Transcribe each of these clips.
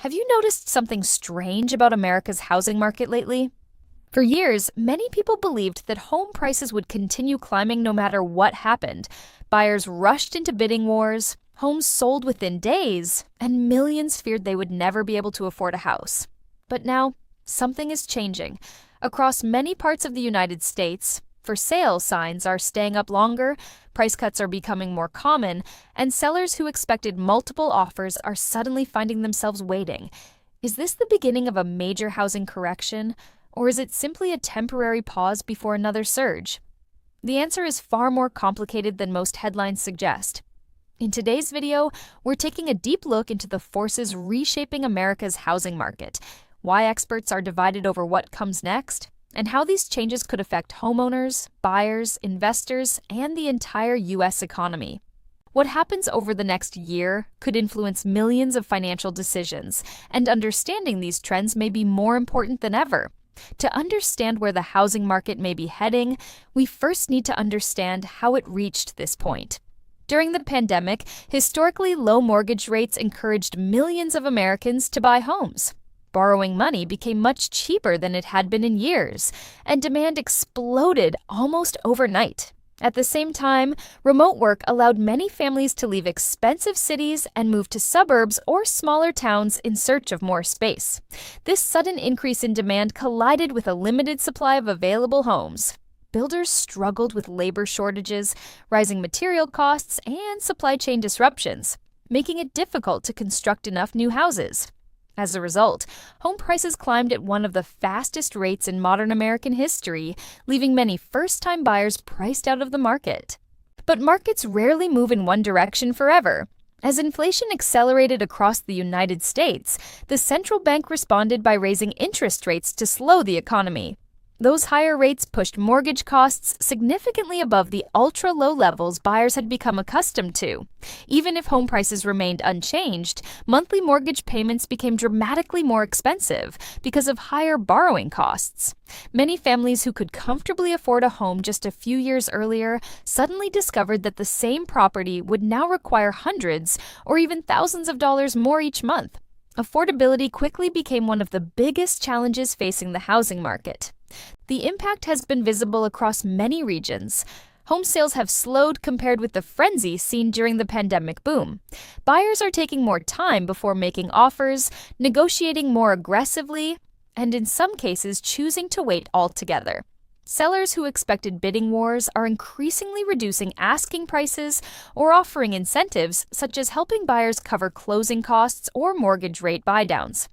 Have you noticed something strange about America's housing market lately? For years, many people believed that home prices would continue climbing no matter what happened. Buyers rushed into bidding wars, homes sold within days, and millions feared they would never be able to afford a house. But now, something is changing. Across many parts of the United States, for sale signs are staying up longer, price cuts are becoming more common, and sellers who expected multiple offers are suddenly finding themselves waiting. Is this the beginning of a major housing correction, or is it simply a temporary pause before another surge? The answer is far more complicated than most headlines suggest. In today's video, we're taking a deep look into the forces reshaping America's housing market, why experts are divided over what comes next, and how these changes could affect homeowners, buyers, investors, and the entire U.S. economy. What happens over the next year could influence millions of financial decisions, and understanding these trends may be more important than ever. To understand where the housing market may be heading, we first need to understand how it reached this point. During the pandemic, historically low mortgage rates encouraged millions of Americans to buy homes. Borrowing money became much cheaper than it had been in years, and demand exploded almost overnight. At the same time, remote work allowed many families to leave expensive cities and move to suburbs or smaller towns in search of more space. This sudden increase in demand collided with a limited supply of available homes. Builders struggled with labor shortages, rising material costs, and supply chain disruptions, making it difficult to construct enough new houses. As a result, home prices climbed at one of the fastest rates in modern American history, leaving many first-time buyers priced out of the market. But markets rarely move in one direction forever. As inflation accelerated across the United States, the central bank responded by raising interest rates to slow the economy. Those higher rates pushed mortgage costs significantly above the ultra-low levels buyers had become accustomed to. Even if home prices remained unchanged, monthly mortgage payments became dramatically more expensive because of higher borrowing costs. Many families who could comfortably afford a home just a few years earlier suddenly discovered that the same property would now require hundreds or even thousands of dollars more each month. Affordability quickly became one of the biggest challenges facing the housing market. The impact has been visible across many regions. Home sales have slowed compared with the frenzy seen during the pandemic boom. Buyers are taking more time before making offers, negotiating more aggressively, and in some cases choosing to wait altogether. Sellers who expected bidding wars are increasingly reducing asking prices or offering incentives such as helping buyers cover closing costs or mortgage rate buydowns.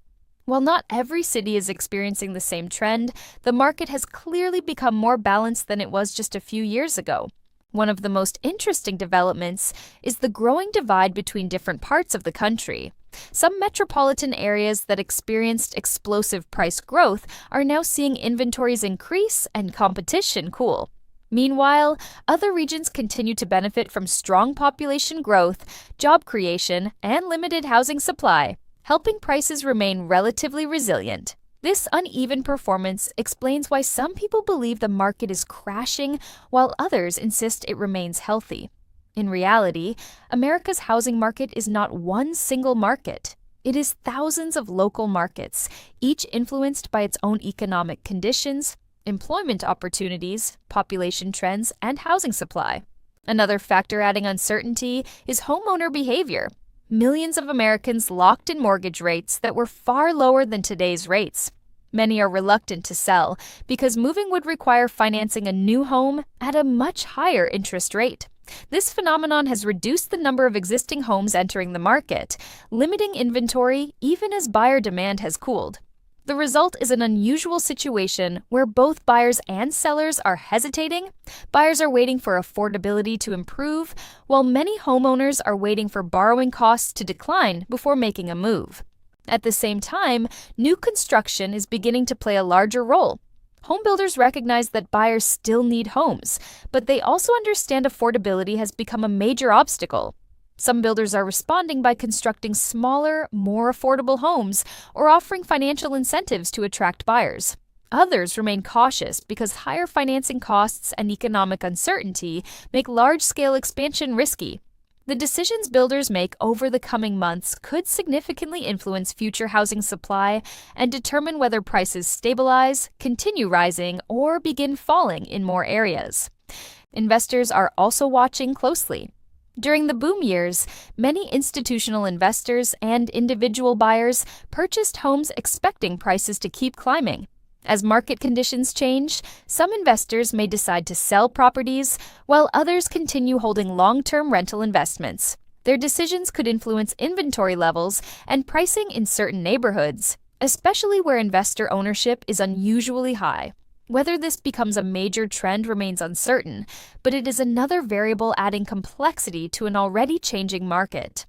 While not every city is experiencing the same trend, the market has clearly become more balanced than it was just a few years ago. One of the most interesting developments is the growing divide between different parts of the country. Some metropolitan areas that experienced explosive price growth are now seeing inventories increase and competition cool. Meanwhile, other regions continue to benefit from strong population growth, job creation, and limited housing supply, helping prices remain relatively resilient. This uneven performance explains why some people believe the market is crashing while others insist it remains healthy. In reality, America's housing market is not one single market. It is thousands of local markets, each influenced by its own economic conditions, employment opportunities, population trends, and housing supply. Another factor adding uncertainty is homeowner behavior. Millions of Americans locked in mortgage rates that were far lower than today's rates. Many are reluctant to sell because moving would require financing a new home at a much higher interest rate. This phenomenon has reduced the number of existing homes entering the market, limiting inventory even as buyer demand has cooled. The result is an unusual situation where both buyers and sellers are hesitating. Buyers are waiting for affordability to improve, while many homeowners are waiting for borrowing costs to decline before making a move. At the same time, new construction is beginning to play a larger role. Home builders recognize that buyers still need homes, but they also understand affordability has become a major obstacle. Some builders are responding by constructing smaller, more affordable homes or offering financial incentives to attract buyers. Others remain cautious because higher financing costs and economic uncertainty make large-scale expansion risky. The decisions builders make over the coming months could significantly influence future housing supply and determine whether prices stabilize, continue rising, or begin falling in more areas. Investors are also watching closely. During the boom years, many institutional investors and individual buyers purchased homes expecting prices to keep climbing. As market conditions change, some investors may decide to sell properties, while others continue holding long-term rental investments. Their decisions could influence inventory levels and pricing in certain neighborhoods, especially where investor ownership is unusually high. Whether this becomes a major trend remains uncertain, but it is another variable adding complexity to an already changing market.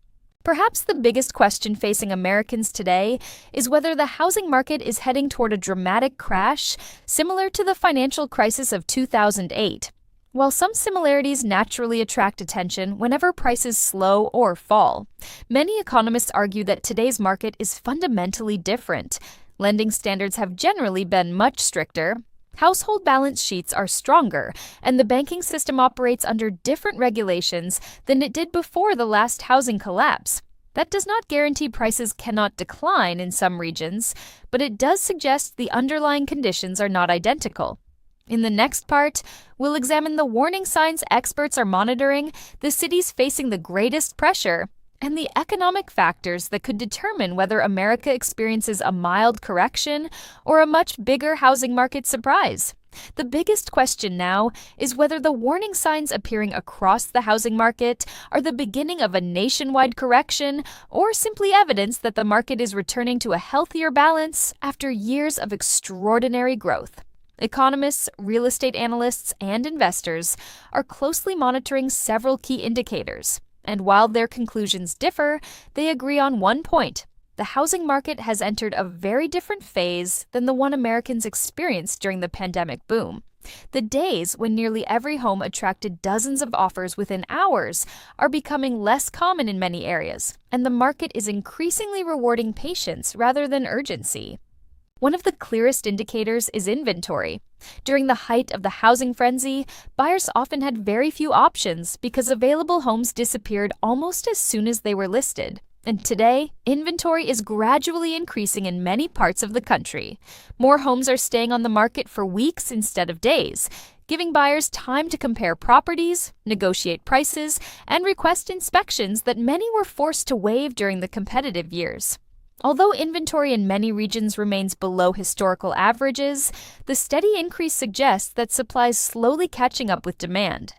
Perhaps the biggest question facing Americans today is whether the housing market is heading toward a dramatic crash similar to the financial crisis of 2008. While some similarities naturally attract attention whenever prices slow or fall, many economists argue that today's market is fundamentally different. Lending standards have generally been much stricter. Household balance sheets are stronger, and the banking system operates under different regulations than it did before the last housing collapse. That does not guarantee prices cannot decline in some regions, but it does suggest the underlying conditions are not identical. In the next part, we'll examine the warning signs experts are monitoring, the cities facing the greatest pressure, and the economic factors that could determine whether America experiences a mild correction or a much bigger housing market surprise. The biggest question now is whether the warning signs appearing across the housing market are the beginning of a nationwide correction or simply evidence that the market is returning to a healthier balance after years of extraordinary growth. Economists, real estate analysts, and investors are closely monitoring several key indicators. And while their conclusions differ, they agree on one point. The housing market has entered a very different phase than the one Americans experienced during the pandemic boom. The days when nearly every home attracted dozens of offers within hours are becoming less common in many areas, and the market is increasingly rewarding patience rather than urgency. One of the clearest indicators is inventory. During the height of the housing frenzy, buyers often had very few options because available homes disappeared almost as soon as they were listed. And today, inventory is gradually increasing in many parts of the country. More homes are staying on the market for weeks instead of days, giving buyers time to compare properties, negotiate prices, and request inspections that many were forced to waive during the competitive years. Although inventory in many regions remains below historical averages, the steady increase suggests that supply is slowly catching up with demand.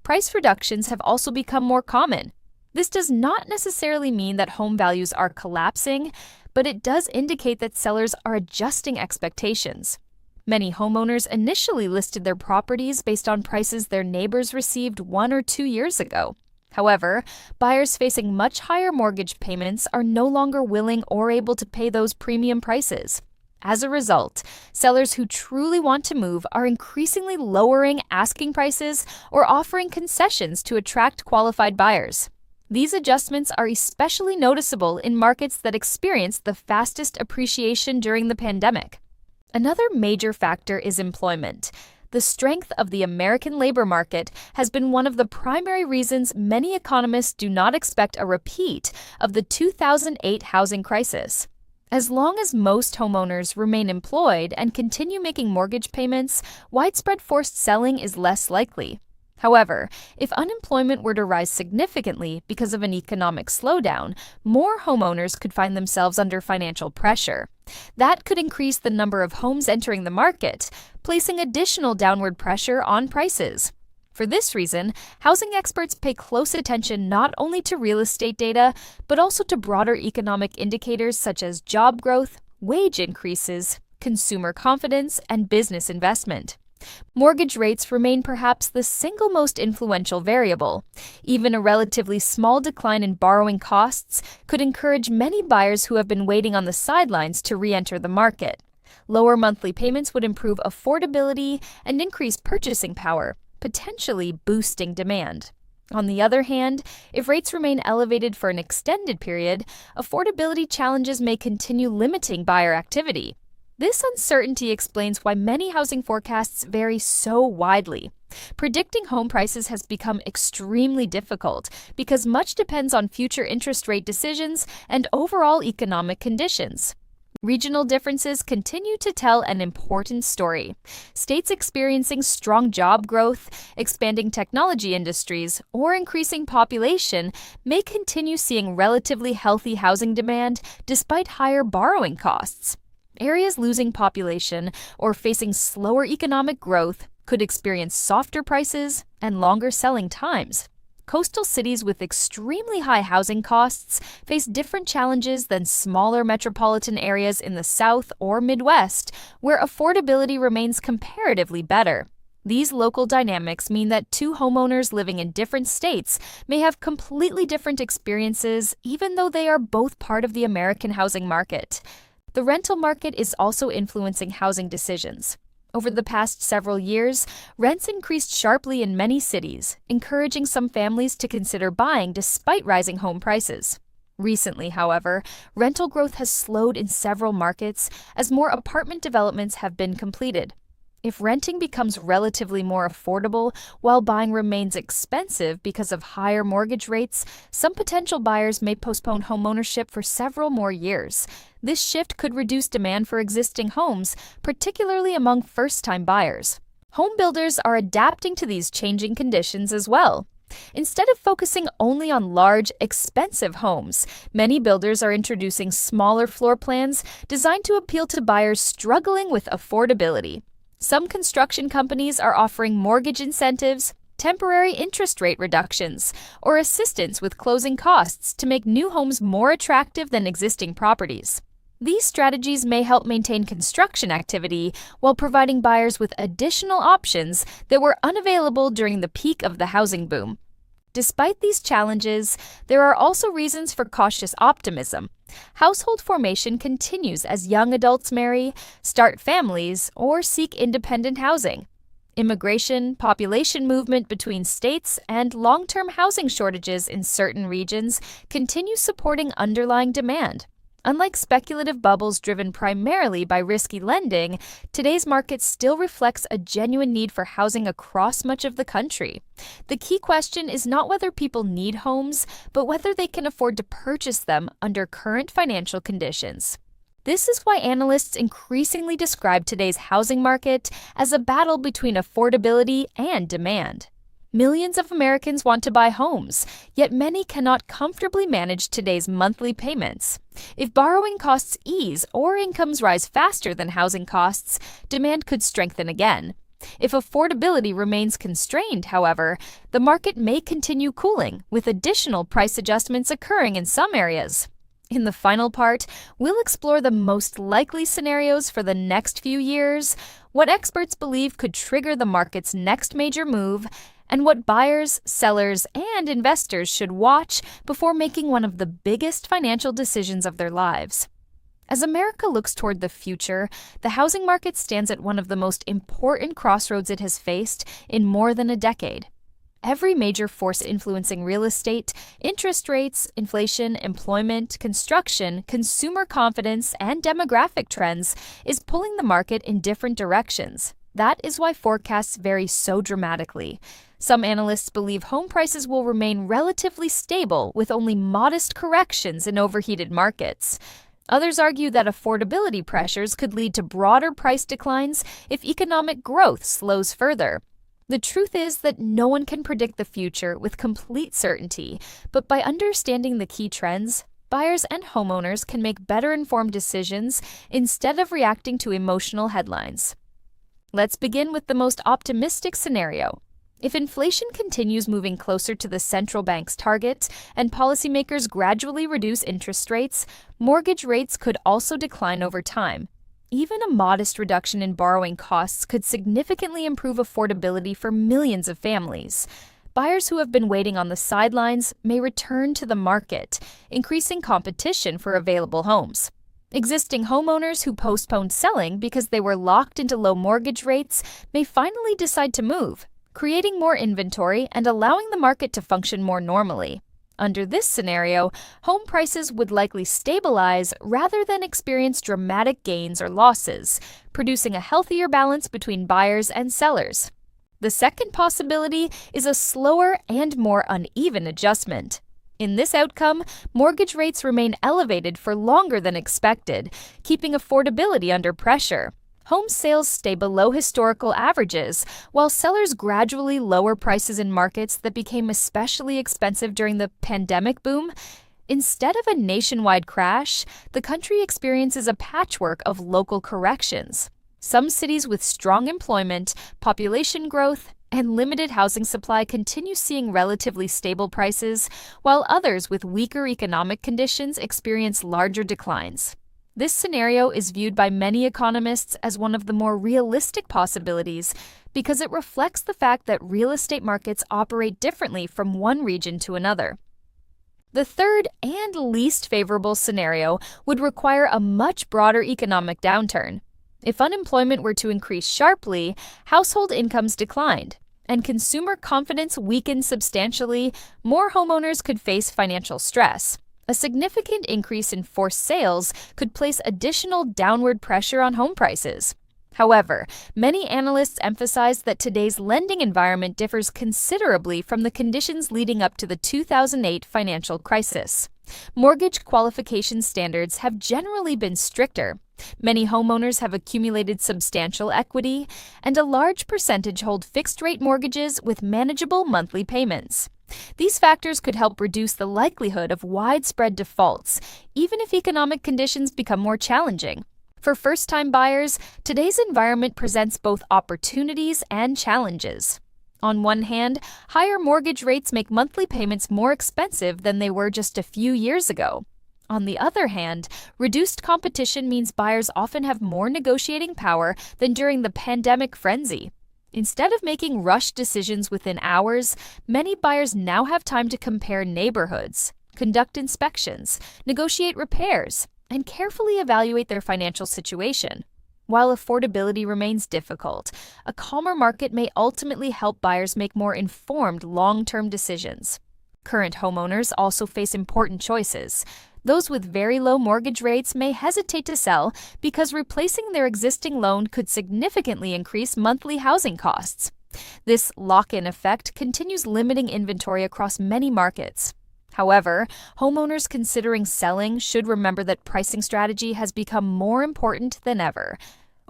Price reductions have also become more common. This does not necessarily mean that home values are collapsing, but it does indicate that sellers are adjusting expectations. Many homeowners initially listed their properties based on prices their neighbors received 1 or 2 years ago. However, buyers facing much higher mortgage payments are no longer willing or able to pay those premium prices. As a result, sellers who truly want to move are increasingly lowering asking prices or offering concessions to attract qualified buyers. These adjustments are especially noticeable in markets that experienced the fastest appreciation during the pandemic. Another major factor is employment. The strength of the American labor market has been one of the primary reasons many economists do not expect a repeat of the 2008 housing crisis. As long as most homeowners remain employed and continue making mortgage payments, widespread forced selling is less likely. However, if unemployment were to rise significantly because of an economic slowdown, more homeowners could find themselves under financial pressure. That could increase the number of homes entering the market, placing additional downward pressure on prices. For this reason, housing experts pay close attention not only to real estate data, but also to broader economic indicators such as job growth, wage increases, consumer confidence, and business investment. Mortgage rates remain perhaps the single most influential variable. Even a relatively small decline in borrowing costs could encourage many buyers who have been waiting on the sidelines to re-enter the market. Lower monthly payments would improve affordability and increase purchasing power, potentially boosting demand. On the other hand, if rates remain elevated for an extended period, affordability challenges may continue limiting buyer activity. This uncertainty explains why many housing forecasts vary so widely. Predicting home prices has become extremely difficult because much depends on future interest rate decisions and overall economic conditions. Regional differences continue to tell an important story. States experiencing strong job growth, expanding technology industries, or increasing population may continue seeing relatively healthy housing demand despite higher borrowing costs. Areas losing population or facing slower economic growth could experience softer prices and longer selling times. Coastal cities with extremely high housing costs face different challenges than smaller metropolitan areas in the South or Midwest, where affordability remains comparatively better. These local dynamics mean that two homeowners living in different states may have completely different experiences, even though they are both part of the American housing market. The rental market is also influencing housing decisions. Over the past several years, rents increased sharply in many cities, encouraging some families to consider buying despite rising home prices. Recently, however, rental growth has slowed in several markets as more apartment developments have been completed. If renting becomes relatively more affordable while buying remains expensive because of higher mortgage rates, some potential buyers may postpone homeownership for several more years. This shift could reduce demand for existing homes, particularly among first-time buyers. Home builders are adapting to these changing conditions as well. Instead of focusing only on large, expensive homes, many builders are introducing smaller floor plans designed to appeal to buyers struggling with affordability. Some construction companies are offering mortgage incentives, temporary interest rate reductions, or assistance with closing costs to make new homes more attractive than existing properties. These strategies may help maintain construction activity while providing buyers with additional options that were unavailable during the peak of the housing boom. Despite these challenges, there are also reasons for cautious optimism. Household formation continues as young adults marry, start families, or seek independent housing. Immigration, population movement between states, and long-term housing shortages in certain regions continue supporting underlying demand. Unlike speculative bubbles driven primarily by risky lending, today's market still reflects a genuine need for housing across much of the country. The key question is not whether people need homes, but whether they can afford to purchase them under current financial conditions. This is why analysts increasingly describe today's housing market as a battle between affordability and demand. Millions of Americans want to buy homes, yet many cannot comfortably manage today's monthly payments. If borrowing costs ease or incomes rise faster than housing costs, demand could strengthen again. If affordability remains constrained, however, the market may continue cooling, with additional price adjustments occurring in some areas. In the final part, we'll explore the most likely scenarios for the next few years, what experts believe could trigger the market's next major move, and what buyers, sellers, and investors should watch before making one of the biggest financial decisions of their lives. As America looks toward the future, the housing market stands at one of the most important crossroads it has faced in more than a decade. Every major force influencing real estate, interest rates, inflation, employment, construction, consumer confidence, and demographic trends is pulling the market in different directions. That is why forecasts vary so dramatically. Some analysts believe home prices will remain relatively stable with only modest corrections in overheated markets. Others argue that affordability pressures could lead to broader price declines if economic growth slows further. The truth is that no one can predict the future with complete certainty, but by understanding the key trends, buyers and homeowners can make better informed decisions instead of reacting to emotional headlines. Let's begin with the most optimistic scenario. If inflation continues moving closer to the central bank's target and policymakers gradually reduce interest rates, mortgage rates could also decline over time. Even a modest reduction in borrowing costs could significantly improve affordability for millions of families. Buyers who have been waiting on the sidelines may return to the market, increasing competition for available homes. Existing homeowners who postponed selling because they were locked into low mortgage rates may finally decide to move, creating more inventory and allowing the market to function more normally. Under this scenario, home prices would likely stabilize rather than experience dramatic gains or losses, producing a healthier balance between buyers and sellers. The second possibility is a slower and more uneven adjustment. In this outcome, mortgage rates remain elevated for longer than expected, keeping affordability under pressure. Home sales stay below historical averages, while sellers gradually lower prices in markets that became especially expensive during the pandemic boom. Instead of a nationwide crash, the country experiences a patchwork of local corrections. Some cities with strong employment, population growth, and limited housing supply continue seeing relatively stable prices, while others with weaker economic conditions experience larger declines. This scenario is viewed by many economists as one of the more realistic possibilities because it reflects the fact that real estate markets operate differently from one region to another. The third and least favorable scenario would require a much broader economic downturn. If unemployment were to increase sharply, household incomes declined, and consumer confidence weakened substantially, more homeowners could face financial stress. A significant increase in forced sales could place additional downward pressure on home prices. However, many analysts emphasize that today's lending environment differs considerably from the conditions leading up to the 2008 financial crisis. Mortgage qualification standards have generally been stricter. Many homeowners have accumulated substantial equity, and a large percentage hold fixed-rate mortgages with manageable monthly payments. These factors could help reduce the likelihood of widespread defaults, even if economic conditions become more challenging. For first-time buyers, today's environment presents both opportunities and challenges. On one hand, higher mortgage rates make monthly payments more expensive than they were just a few years ago. On the other hand, reduced competition means buyers often have more negotiating power than during the pandemic frenzy. Instead of making rushed decisions within hours, many buyers now have time to compare neighborhoods, conduct inspections, negotiate repairs, and carefully evaluate their financial situation. While affordability remains difficult, a calmer market may ultimately help buyers make more informed long-term decisions. Current homeowners also face important choices. Those with very low mortgage rates may hesitate to sell because replacing their existing loan could significantly increase monthly housing costs. This lock-in effect continues limiting inventory across many markets. However, homeowners considering selling should remember that pricing strategy has become more important than ever.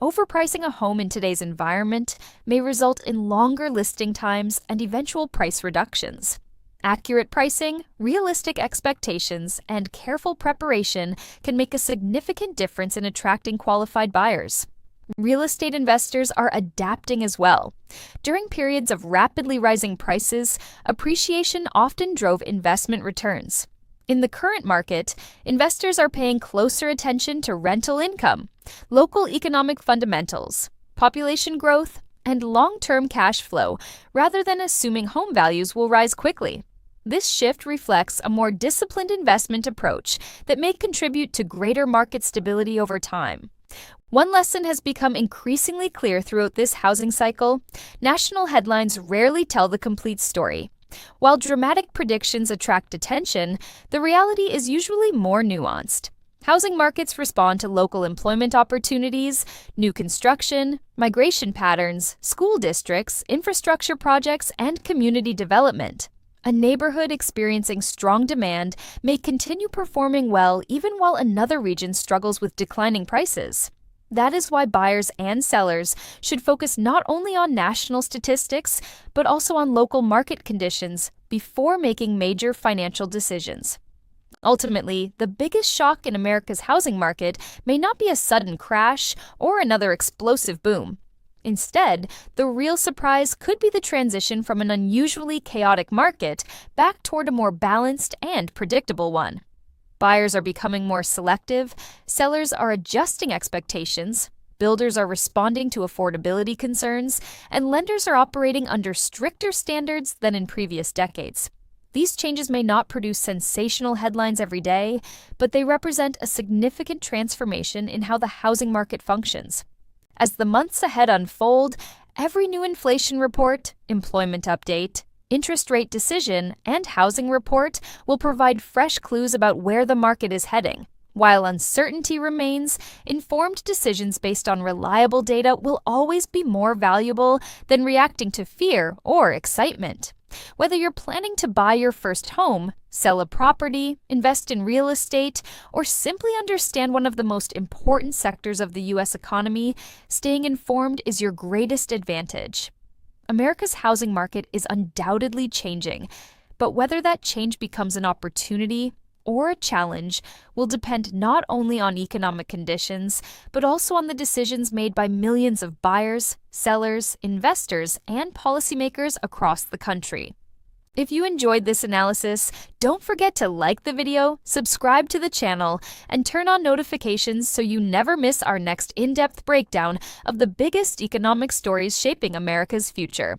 Overpricing a home in today's environment may result in longer listing times and eventual price reductions. Accurate pricing, realistic expectations, and careful preparation can make a significant difference in attracting qualified buyers. Real estate investors are adapting as well. During periods of rapidly rising prices, appreciation often drove investment returns. In the current market, investors are paying closer attention to rental income, local economic fundamentals, population growth, and long-term cash flow, rather than assuming home values will rise quickly. This shift reflects a more disciplined investment approach that may contribute to greater market stability over time. One lesson has become increasingly clear throughout this housing cycle: national headlines rarely tell the complete story. While dramatic predictions attract attention, the reality is usually more nuanced. Housing markets respond to local employment opportunities, new construction, migration patterns, school districts, infrastructure projects, and community development. A neighborhood experiencing strong demand may continue performing well even while another region struggles with declining prices. That is why buyers and sellers should focus not only on national statistics, but also on local market conditions before making major financial decisions. Ultimately, the biggest shock in America's housing market may not be a sudden crash or another explosive boom. Instead, the real surprise could be the transition from an unusually chaotic market back toward a more balanced and predictable one. Buyers are becoming more selective, sellers are adjusting expectations, builders are responding to affordability concerns, and lenders are operating under stricter standards than in previous decades. These changes may not produce sensational headlines every day, but they represent a significant transformation in how the housing market functions. As the months ahead unfold, every new inflation report, employment update, interest rate decision, and housing report will provide fresh clues about where the market is heading. While uncertainty remains, informed decisions based on reliable data will always be more valuable than reacting to fear or excitement. Whether you're planning to buy your first home, sell a property, invest in real estate, or simply understand one of the most important sectors of the U.S. economy, staying informed is your greatest advantage. America's housing market is undoubtedly changing, but whether that change becomes an opportunity or a challenge will depend not only on economic conditions, but also on the decisions made by millions of buyers, sellers, investors, and policymakers across the country. If you enjoyed this analysis, don't forget to like the video, subscribe to the channel, and turn on notifications so you never miss our next in-depth breakdown of the biggest economic stories shaping America's future.